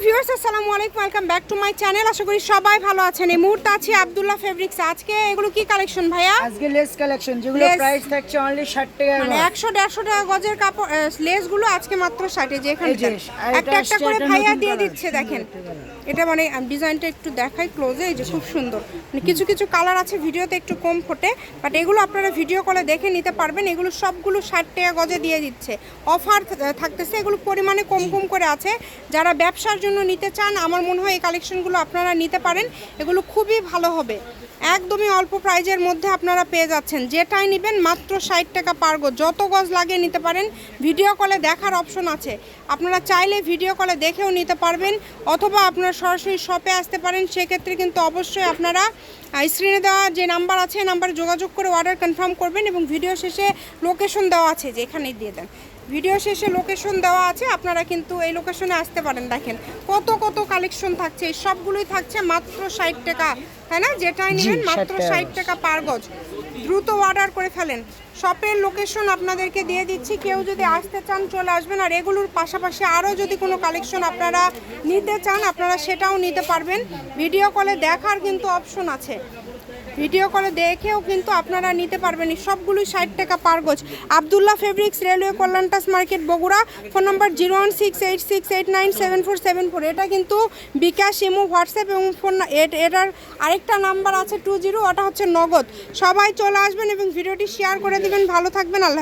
Viewers আসসালামু আলাইকুম, welcome back to my channel. আশা করি সবাই ভালো আছেন। এই মুহূর্তে আছি আব্দুল্লাহ ফেব্রিক্স। আজকে এগুলো কি কালেকশন ভাইয়া? আজকে লেস কালেকশন, যেগুলো প্রাইস থাকছে অনলি 60 টাকা, মানে 100-150 টাকা গজের কাপড় লেসগুলো আজকে মাত্র 60 এ। যেখানে একটা একটা করে ভাইয়া দিয়ে দিচ্ছে। দেখেন এটা মানে ডিজাইনটা একটু দেখাই ক্লোজে, এই যে খুব সুন্দর। মানে কিছু কিছু কালার আছে ভিডিওতে একটু কম ফোটে, বাট এগুলো আপনারা ভিডিও কলে দেখে নিতে পারবেন। এগুলো সবগুলো 60 টাকা গজে দিয়ে দিচ্ছে, অফার থাকতেছে। এগুলো পরিমাণে কম কম করে আছে। যারা ব্যবসার জন্য নিতে চান আমার মনে হয় এই কালেকশনগুলো আপনারা নিতে পারেন। এগুলো খুবই ভালো হবে, একদমই অল্প প্রাইজের মধ্যে আপনারা পেয়ে যাচ্ছেন। যেটাই নেবেন মাত্র 60 টাকা পার গজ, যত গজ লাগে নিতে পারেন। ভিডিও কলে দেখার অপশন আছে, আপনারা চাইলে ভিডিও কলে দেখেও নিতে পারবেন, অথবা আপনারা সরাসরি শপে আসতে পারেন। সেক্ষেত্রে কিন্তু অবশ্যই আপনারা স্ক্রিনে দেওয়া যে নাম্বার আছে নাম্বারে যোগাযোগ করে অর্ডার কনফার্ম করবেন, এবং ভিডিও শেষে লোকেশন দেওয়া আছে, যে এখানেই দিয়ে দেন। ভিডিও শেষে লোকেশন দেওয়া আছে, আপনারা কিন্তু এই লোকেশনে আসতে পারেন। দেখেন কত কত কালেকশন থাকছে, এই সবগুলোই থাকছে মাত্র 60 টাকা, তাই না? যেটাই নেবেন মাত্র 60 টাকা পার গজ। দ্রুত অর্ডার করে ফেলেন। শপের লোকেশন আপনাদেরকে দিয়ে দিচ্ছি, কেউ যদি আসতে চান চলে আসবেন। আর এগুলোর পাশাপাশি আরও যদি কোনো কালেকশন আপনারা নিতে চান আপনারা সেটাও নিতে পারবেন। ভিডিও কলে দেখার কিন্তু অপশন আছে, ভিডিও কলে দেখেও কিন্তু আপনারা নিতে পারবেন। সবগুলোই 60 টাকা পার গজ। আব্দুল্লাহ ফেব্রিক্স, রেলওয়ে কল্যাণটাস মার্কেট, বগুড়া। Phone number 01686897474। এটা কিন্তু বিকাশ, ইমো, হোয়াটসঅ্যাপ এবং এটার আরেকটা নাম্বার আছে 20, ওটা হচ্ছে নগদ। সবাই চলে আসবেন এবং ভিডিওটি শেয়ার করে দিবেন। ভালো থাকবেন, আল্লাহ হাফেজ।